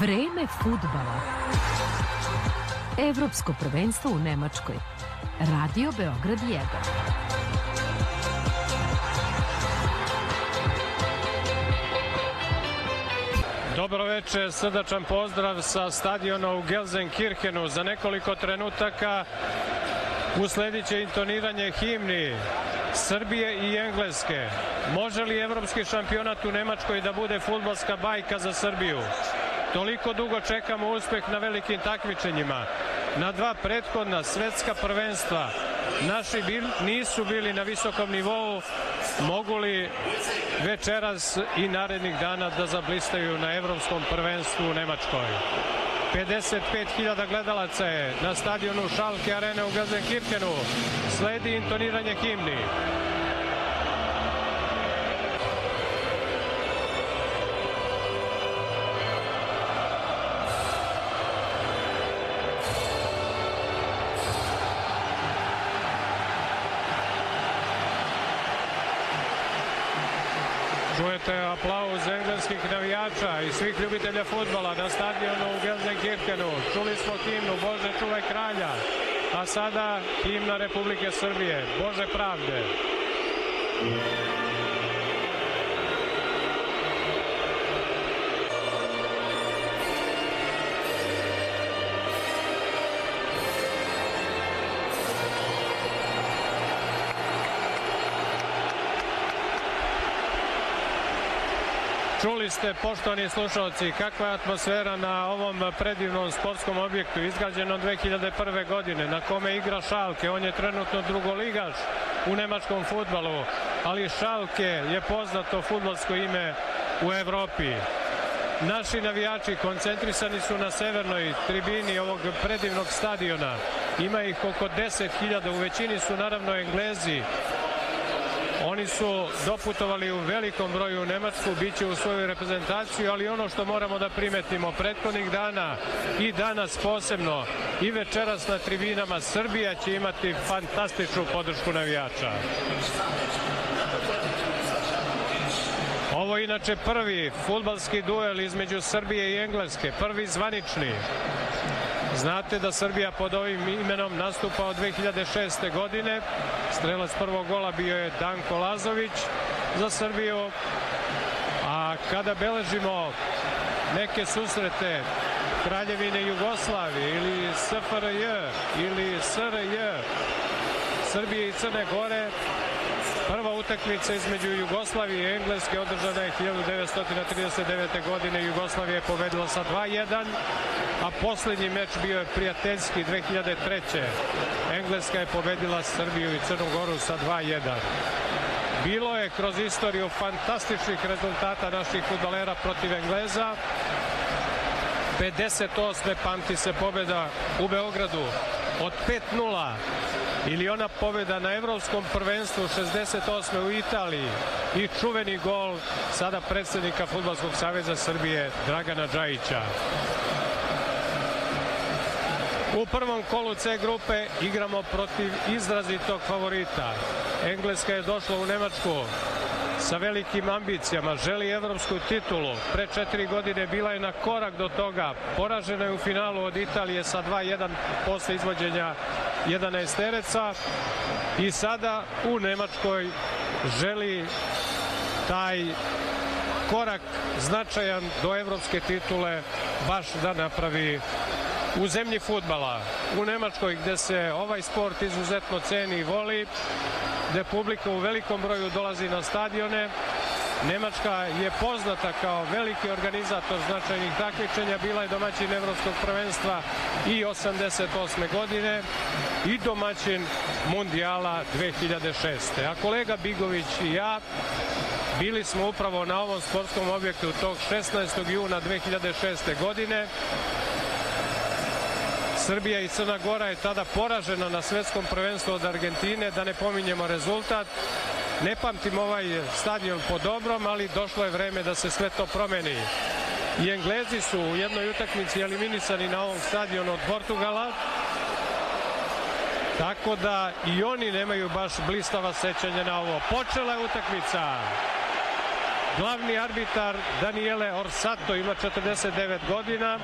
Vreme fudbala. Evropsko prvenstvo u Nemačkoj. Radio Beograd 1. Dobro večer, srdačan pozdrav sa stadiona u Gelsenkirchenu. Za nekoliko trenutaka usledit intoniranje himni Srbije i Engleske. Može li evropski šampionat u Nemačkoj da bude fudbalska bajka za Srbiju? Toliko dugo čekamo uspeh na velikim takmičenjima. Na dva prethodna svetska prvenstva naši nisu bili na visokom nivou. Mogu li večeras i narednih dana da zablistaju na evropskom prvenstvu u Nemačkoj? 55.000 gledalaca je na stadionu Schalke Arene u Gelsenkirchenu. Sledi intoniranje himni. Čujete aplauz engleskih navijača i svih ljubitelja fudbala na stadionu u Gelsenkirchenu. Čuli smo himnu Bože čuvaj kralja, a sada himna Republike Srbije, Bože pravde. Čuli ste, poštovani slušalci, kakva je atmosfera na ovom predivnom sportskom objektu, izgrađenom 2001. godine, na kome igra Schalke. On je trenutno drugoligaš u nemačkom fudbalu, ali Schalke je poznato fudbalsko ime u Evropi. Naši navijači koncentrisani su na severnoj tribini ovog predivnog stadiona. Ima ih oko 10.000, u većini su naravno Englezi. Oni su doputovali u velikom broju u Nemačku, bit će u svoju reprezentaciju, ali ono što moramo da primetimo prethodnih dana i danas posebno i večeras na tribinama, Srbija će imati fantastičnu podršku navijača. Ovo je inače prvi fudbalski duel između Srbije i Engleske, prvi zvanični. Znate da Srbija pod ovim imenom nastupa od 2006. godine. Strelac prvog gola bio je Danko Lazović za Srbiju. A kada beležimo neke susrete Kraljevine Jugoslavije ili SFRJ ili SRJ, Srbije i Crne Gore, prva utakmica između Jugoslavije i Engleske održana je 1939. godine. Jugoslavija je pobedila sa 2:1, a poslednji meč bio je prijateljski 2003. Engleska je pobedila Srbiju i Crnu Goru sa 2:1. Bilo je kroz istoriju fantastičnih rezultata naših fudbalera protiv Engleza. 58. pamti se pobeda u Beogradu od 5:0. Ili ona pobeda na evropskom prvenstvu 68. u Italiji i čuveni gol sada predsednika Fudbalskog saveza Srbije Dragana Džajića. U prvom kolu C grupe igramo protiv izrazitog favorita. Engleska je došla u Nemačku sa velikim ambicijama, želi evropsku titulu. Pre 4 godine bila je na korak do toga. Poražena je u finalu od Italije sa 2:1 posle izvođenja 11-tereca i sada u Nemačkoj želi taj korak značajan do evropske titule baš da napravi u zemlji fudbala. U Nemačkoj, gde se ovaj sport izuzetno ceni i voli, gde publika u velikom broju dolazi na stadione. Nemačka je poznata kao veliki organizator značajnih takmičenja, bila je domaćin evropskog prvenstva i 88. godine i domaćin mundijala 2006. A kolega Bigović i ja bili smo upravo na ovom sportskom objektu tog 16. juna 2006. godine. Srbija i Crna Gora je tada poražena na svetskom prvenstvu od Argentine, da ne pominjemo rezultat. Ne pamtim ovaj stadion po dobrom, ali došlo je vreme da se sve to promeni. I Englezi su u jednoj utakmici eliminisani na ovom stadionu od Portugala, tako da i oni nemaju baš blistava sećanja na ovo. Počela je utakmica. Glavni arbitar Daniele Orsato ima 49 godina,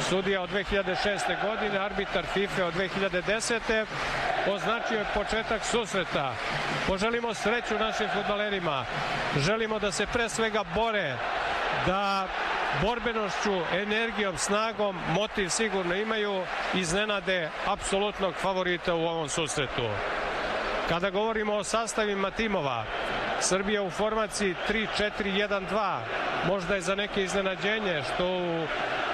sudija od 2006. godine, arbitar FIFA od 2010. Označio je početak susreta. Poželimo sreću našim fudbalerima. Želimo da se pre svega bore, da borbenošću, energijom, snagom, motiv sigurno imaju, iznenade apsolutnog favorita u ovom susretu. Kada govorimo o sastavima timova, Srbija u formaciji 3-4-1-2. Možda je za neke iznenađenje što u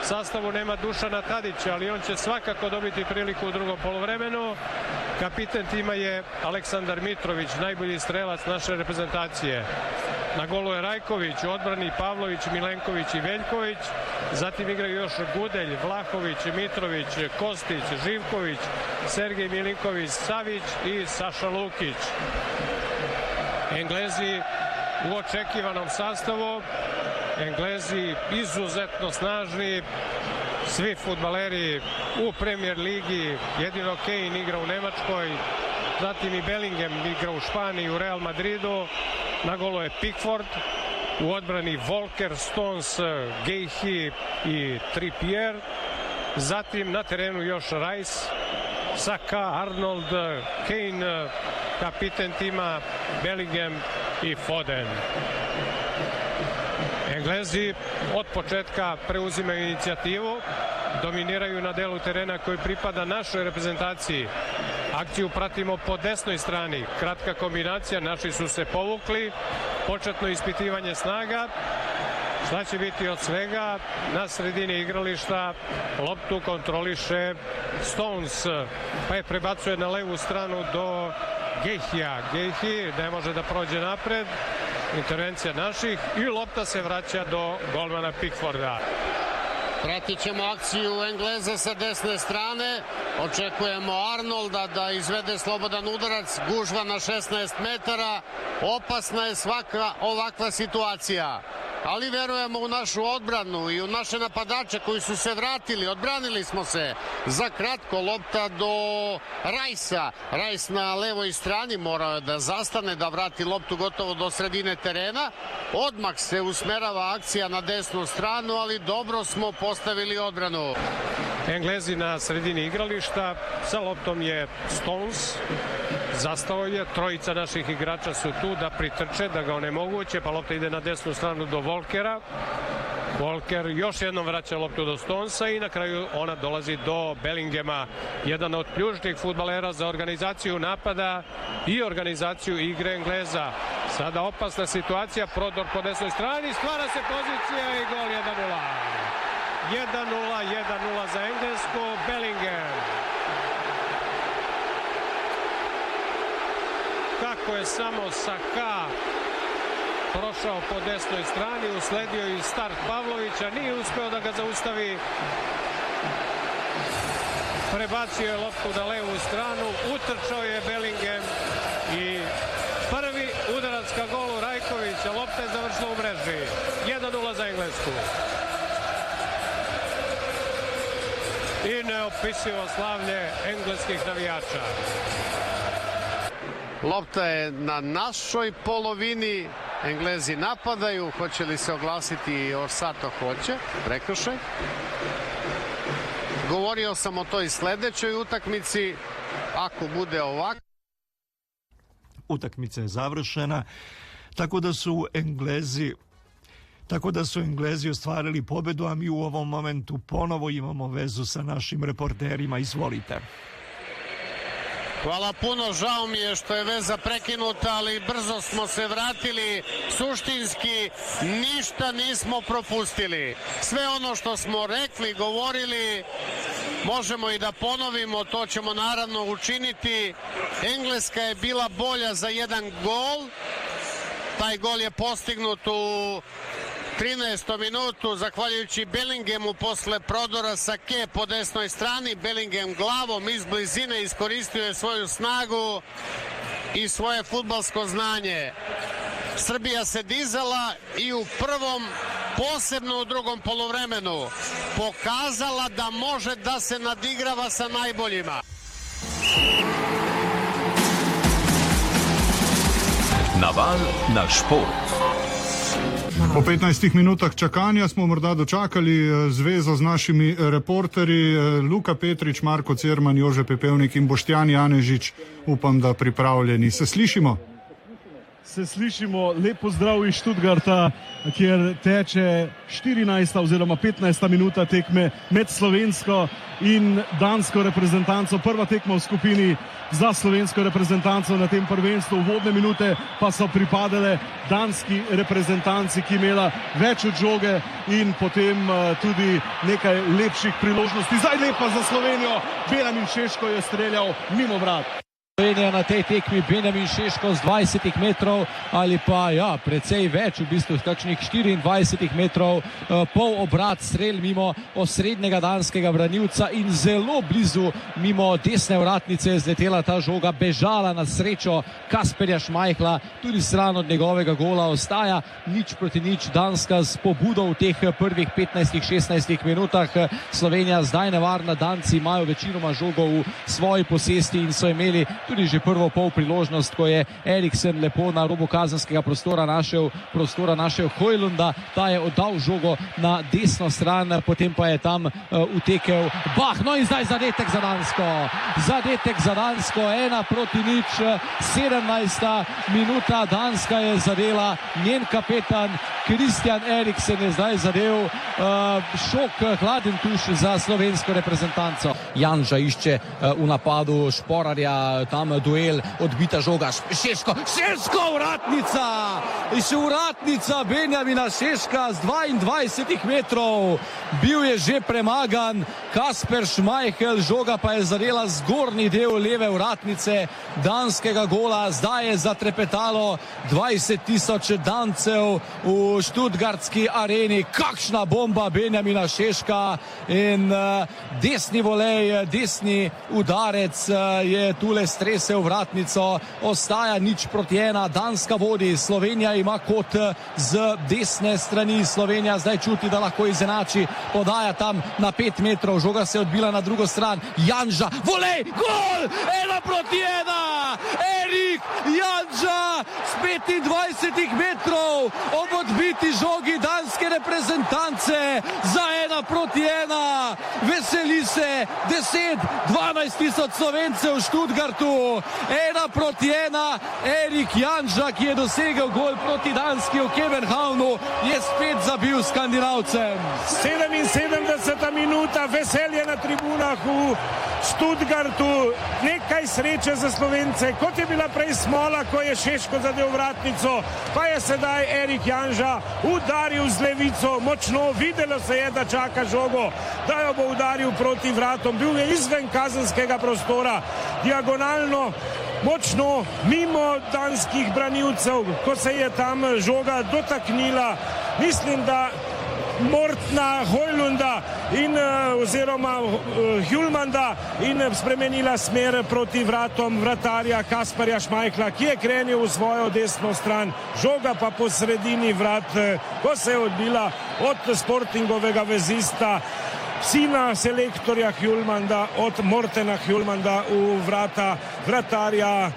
sastavu nema Dušana Tadića, ali on će svakako dobiti priliku u drugom poluvremenu. Kapiten tima je Aleksandar Mitrović, najbolji strelac naše reprezentacije. Na golu je Rajković, u odbrani Pavlović, Milenković i Veljković. Zatim igraju još Gudelj, Vlahović, Mitrović, Kostić, Živković, Sergej Milinković, Savić i Saša Lukić. Englezi u očekivanom sastavu, Englezi izuzetno snažni, svi fudbaleri u Premier ligi, jedino Kane igra u Nemačkoj, zatim i Bellingham igra u Španiji, u Real Madridu, na golu je Pickford, u odbrani Volker, Stones, Gejhi i Trippier, zatim na terenu još Rice, Saka, Arnold, Kane, kapiten tima Bellingham i Foden. Englezi od početka preuzimaju inicijativu, dominiraju na delu terena koji pripada našoj reprezentaciji. Akciju pratimo po desnoj strani, kratka kombinacija, naši su se povukli, početno ispitivanje snaga. Šta će biti od svega? Na sredini igrališta loptu kontroliše Stones, pa je prebacuje na levu stranu do Gejhija. Gejhi ne može da prođe napred, intervencija naših i lopta se vraća do golmana Pickforda. Pratit ćemo akciju Engleza sa desne strane. Očekujemo Arnolda da izvede slobodan udarac, gužva na 16 metara. Opasna je svaka ovakva situacija. Ali verujemo u našu odbranu i u naše napadače koji su se vratili. Odbranili smo se. Za kratko lopta do Rajsa. Rajs na levoj strani morao je da zastane, da vrati loptu gotovo do sredine terena. Odmah se usmerava akcija na desnu stranu, ali dobro smo postavili odbranu. Englezi na sredini igrališta, sa loptom je Stones, zastao je, trojica naših igrača su tu da pritrče, da ga onemoguće, pa lopta ide na desnu stranu do Volkera. Volker još jednom vraća loptu do Stonesa i na kraju ona dolazi do Bellinghama, jedan od ključnih fudbalera za organizaciju napada i organizaciju igre Engleza. Sada opasna situacija, prodor po desnoj strani, stvara se pozicija i gol 1-0. 1-0 za Englesku, Bellingham. Kako je samo Saka prošao po desnoj strani, usledio i start Pavlovića, nije uspeo da ga zaustavi. Prebacio je loptu na levu stranu, utrčao je Bellingham i prvi udarac ka golu Rajkovića, lopta je završila u mreži. 1-0 za Englesku. I neopisivo slavlje engleskih navijača. Lopta je na našoj polovini. Englezi napadaju. Hoće li se oglasiti Orsato? Hoće. Prekršaj. Govorio sam o toj sledećoj utakmici. Ako bude ovako. Utakmica je završena, tako da su Englezi ostvarili pobedu, a mi u ovom momentu ponovo imamo vezu sa našim reporterima. Izvolite. Hvala puno, žao mi je što je veza prekinuta, ali brzo smo se vratili. Suštinski ništa nismo propustili. Sve ono što smo rekli, govorili, možemo i da ponovimo, to ćemo naravno učiniti. Engleska je bila bolja za jedan gol. Taj gol je postignut u 13. minutu, zahvaljujući Bellinghamu posle prodora Sake po desnoj strani. Bellingham glavom iz blizine iskoristio je svoju snagu i svoje fudbalsko znanje. Srbija se dizala i u prvom, posebno u drugom poluvremenu, pokazala da može da se nadigrava sa najboljima. Naval na šport. Po 15 minutah čakanja smo morda dočakali zvezo z našimi reporterji Luka Petrič, Marko Cerman, Jože Pepevnik in Boštjan Janežič. Upam, da pripravljeni. Se slišimo? Se slišimo. Lep pozdrav iz Stuttgarta, kjer teče 14. oziroma 15. minuta tekme med slovensko in dansko reprezentanco. Prva tekma v skupini za slovensko reprezentanco na tem prvenstvu. Uvodne minute pa so pripadale danski reprezentanci, ki imela več od žoge in potem tudi nekaj lepših priložnosti. Zdaj lepa za Slovenijo. Benjamin Šeško je streljal mimo vrat. Slovenija na tej tekmi, Benjamin Šeško z 20 metrov ali pa precej več, v bistvu kakšnih 24 metrov, pol obrat strel mimo osrednjega danskega branilca in zelo blizu mimo desne vratnice je zletela ta žoga, bežala na srečo Kasperja Šmajhla, tudi stran od njegovega gola ostaja 0-0 Danska s pobudo v teh prvih 15-16 minutah. Slovenija zdaj nevarna, Danci imajo večinoma žogo v svoji posesti in so imeli tudi že prvo pol priložnost, ko je Eriksen lepo na robu kazenskega prostora našel Højlunda, ta je oddal žogo na desno stran, potem pa je tam utekel Bah, no in zdaj zadetek za Dansko. Zadetek za Dansko, 1-0, 17. minuta, Danska je zadela, njen kapetan Christian Eriksen je zdaj zadev, šok, hladen tuš za slovensko reprezentanco. Janža išče v napadu Šporarja, tam duel, odbita žoga, Šeško, vratnica! Še vratnica Benjamina Šeška z 22 metrov. Bil je že premagan Kasper Šmajhl, žoga pa je zadela zgornji del leve vratnice danskega gola. Zdaj je zatrepetalo 20.000 Dancev v Stuttgartski areni. Kakšna bomba Benjamina Šeška in desni volej, desni udarec je tule stresel vratnico, ostaja 0-1, Danska vodi, Slovenija ima kot z desne strani, Slovenija zdaj čuti, da lahko izenači, podaja tam na 5 metrov, žoga se je odbila na drugo stran, Janža, volej, gol, 1-1, Erik Janža s 25 metrov ob odbiti žogi danske reprezentance za 1-1, veseli se 10-12 tisoč Slovencev v Stuttgartu, 1-1, Erik Janža, ki je dosegel gol proti Danski v Kebenhavnu, je spet zabil Skandinavcem. 77. minuta, veselje na tribunah v Stuttgartu, nekaj sreče za Slovence, kot je bila prej smola, ko je Šeško zadev vratnico, pa je sedaj Erik Janža udaril z levico, močno, videlo se je, da čaka žogo, da jo bo udaril proti vratom, bil je izven kazenskega prostora, diagonalno, močno, mimo danskih branilcev, ko se je tam žoga dotaknila, mislim, da Mortna, Højlunda in oziroma Hjulmanda in spremenila smer proti vratom vratarja Kasperja Šmajhla, ki je krenil v svojo desno stran, žoga pa po sredini vrat, ko se je odbila od Sportingovega vezista, sina selektorja Hjulmanda, od Mortena Hjulmanda v vrata vratarja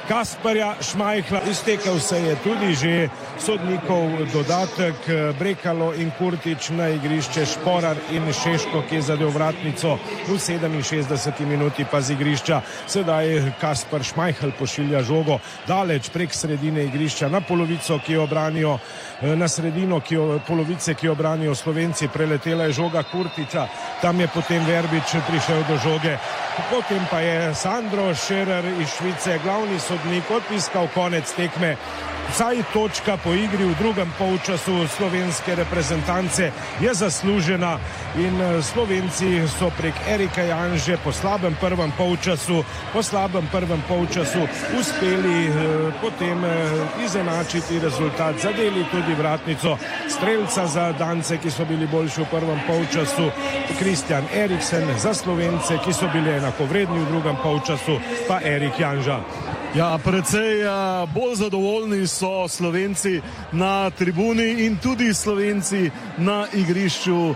Kasperja Šmajhla. Iztekel se je tudi že sodnikov dodatek, Brekalo in Kurtič na igrišče, Šporar in Šeško, ki je zadev vratnico v 67. minuti pa z igrišča. Sedaj Kasper Šmajhl pošilja žogo daleč prek sredine igrišča na polovico, ki jo branijo, na sredino polovice, ki jo branijo Slovenci. Preletela je žoga Kurtiča, tam je potem Verbič prišel do žoge, potem pa je Sandro Scherer iz Švice, glavni sodnik, odpiskal konec tekme. Vsaj točka po igri v drugem polčasu slovenske reprezentance je zaslužena in Slovenci so prek Erika Janže po slabem prvem polčasu uspeli potem izenačiti rezultat, zadeli tudi vratnico strelca za Dance, ki so bili boljši v prvem polčasu, Christian Eriksen, za Slovence, ki so bili enakovredni v drugem polčasu, pa Erik Janža. Ja, precej bolj zadovoljni so Slovenci na tribuni in tudi Slovenci na igrišču